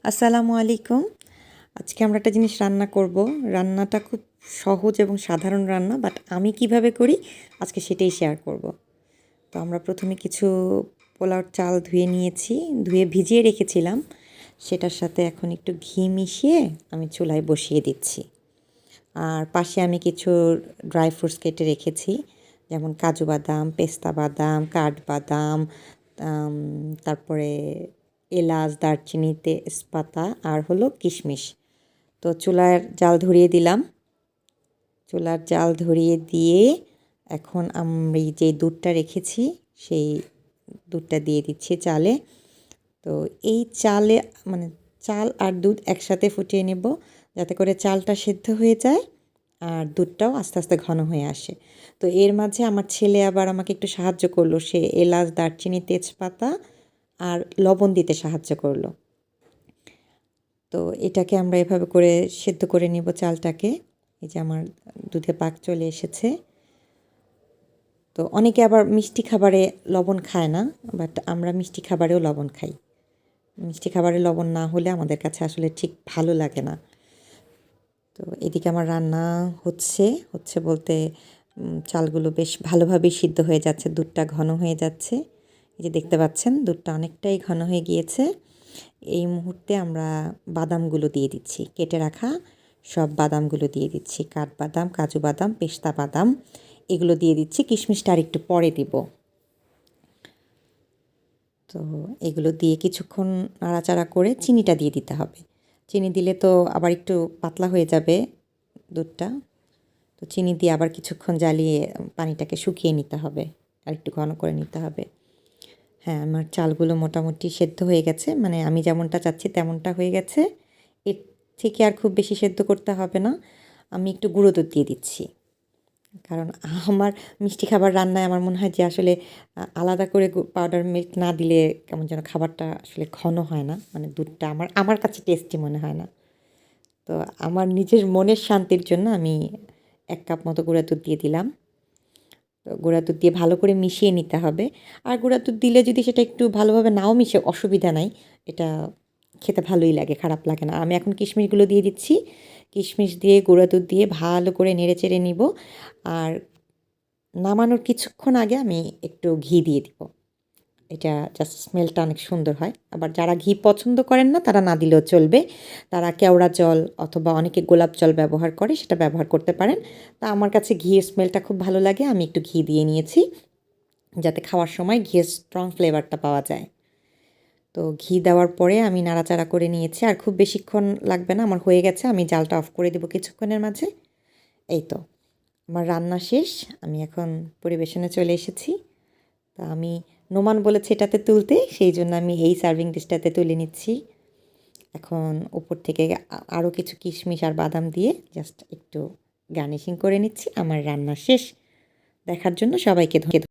আসসালামু আলাইকুম। আজকে আমরা একটা জিনিস রান্না করব। রান্নাটা খুব সহজ এবং সাধারণ রান্না, বাট আমি কিভাবে করি আজকে সেটাই শেয়ার করব। তো আমরা প্রথমে কিছু পোলাওর চাল ধুয়ে নিয়েছি, ধুয়ে ভিজিয়ে রেখেছিলাম। সেটার সাথে এখন একটু ঘি মিশিয়ে আমি চুলায় বসিয়ে দিচ্ছি। আর পাশে আমি কিছু ড্রাই ফ্রুটস কেটে রেখেছি, যেমন কাজু বাদাম, পেস্তা বাদাম, কাঠবাদাম, তারপরে এলাচ, দারচিনি, তেজপাতা আর হলো কিশমিশ। তো চুলার জাল ধরিয়ে দিলাম। চুলার জাল ধরিয়ে দিয়ে এখন আমি যে দুধটা রেখেছি সেই দুধটা দিয়ে দিচ্ছি চালে। তো এই চালে মানে চাল আর দুধ একসাথে ফুটিয়ে নেব, যাতে করে চালটা সেদ্ধ হয়ে যায় আর দুধটাও আস্তে আস্তে ঘন হয়ে আসে। তো এর মাঝে আমার ছেলে আবার আমাকে একটু সাহায্য করলো, সে এলাচ, দারচিনি, তেজপাতা আর লবণ দিতে সাহায্য করলো। তো এটাকে আমরা এভাবে করে সেদ্ধ করে নিব চালটাকে। এই যে আমার দুধে পাক চলে এসেছে। তো অনেকে আবার মিষ্টি খাবারে লবণ খায় না, বাট আমরা মিষ্টি খাবারেও লবণ খাই। মিষ্টি খাবারে লবণ না হলে আমাদের কাছে আসলে ঠিক ভালো লাগে না। তো এদিকে আমার রান্না হচ্ছে বলতে চালগুলো বেশ ভালোভাবেই সিদ্ধ হয়ে যাচ্ছে, দুধটা ঘন হয়ে যাচ্ছে। এই যে দেখতে পাচ্ছেন দুধটা অনেকটাই ঘন হয়ে গিয়েছে। এই মুহূর্তে আমরা বাদামগুলো দিয়ে দিচ্ছি, কেটে রাখা সব বাদামগুলো দিয়ে দিচ্ছি। কাঠবাদাম, কাজু বাদাম, পেস্তা বাদাম এগুলো দিয়ে দিচ্ছি। কিশমিশটা আর একটু পরে দিব। তো এগুলো দিয়ে কিছুক্ষণ নাড়াচাড়া করে চিনিটা দিয়ে দিতে হবে। চিনি দিলে তো আবার একটু পাতলা হয়ে যাবে দুধটা। তো চিনি দিয়ে আবার কিছুক্ষণ জ্বালিয়ে পানিটাকে শুকিয়ে নিতে হবে, আর একটু ঘন করে নিতে হবে। হ্যাঁ, আমার চালগুলো মোটামুটি সেদ্ধ হয়ে গেছে, মানে আমি যেমনটা চাচ্ছি তেমনটা হয়ে গেছে। এর থেকে আর খুব বেশি সেদ্ধ করতে হবে না। আমি একটু গুঁড়ো দুধ দিয়ে দিচ্ছি, কারণ আমার মিষ্টি খাবার রান্নায় আমার মনে হয় যে আসলে আলাদা করে পাউডার মিল্ক না দিলে কেমন যেন খাবারটা আসলে ঘন হয় না, মানে দুধটা আমার কাছে টেস্টি মনে হয় না। তো আমার নিজের মনের শান্তির জন্য আমি 1 কাপ মতো গুঁড়া দুধ দিয়ে দিলাম। তো গুঁড়া দুধ দিয়ে ভালো করে মিশিয়ে নিতে হবে। আর গুঁড়া দুধ দিলে যদি সেটা একটু ভালোভাবে নাও মিশে অসুবিধা নাই, এটা খেতে ভালোই লাগে, খারাপ লাগে না। আমি এখন কিশমিশগুলো দিয়ে দিচ্ছি। কিশমিশ দিয়ে গুঁড়া দুধ দিয়ে ভালো করে নেড়েচেড়ে নিব। আর নামানোর কিছুক্ষণ আগে আমি একটু ঘি দিয়ে দিব। এটা জাস্ট স্মেলটা অনেক সুন্দর হয়। আবার যারা ঘি পছন্দ করেন না তারা না দিলেও চলবে। তারা কেওড়া জল অথবা অনেকে গোলাপ জল ব্যবহার করে, সেটা ব্যবহার করতে পারেন। তা আমার কাছে ঘিয়ের স্মেলটা খুব ভালো লাগে, আমি একটু ঘি দিয়ে নিয়েছি, যাতে খাওয়ার সময় ঘিয়ের স্ট্রং ফ্লেভারটা পাওয়া যায়। তো ঘি দেওয়ার পরে আমি নাড়াচাড়া করে নিয়েছি, আর খুব বেশিক্ষণ লাগবে না, আমার হয়ে গেছে। আমি জালটা অফ করে দেবো কিছুক্ষণের মাঝে। এই তো আমার রান্না শেষ, আমি এখন পরিবেশনে চলে এসেছি। তা আমি নোমান বলেছে এটাতে তুলতে, সেই জন্য আমি এই সার্ভিং ডিশটাতে তুলে নিচ্ছি। এখন উপর থেকে আরও কিছু কিশমিশ আর বাদাম দিয়ে জাস্ট একটু গার্নিশিং করে নিচ্ছি। আমার রান্না শেষ। দেখার জন্য সবাইকে ধন্যবাদ।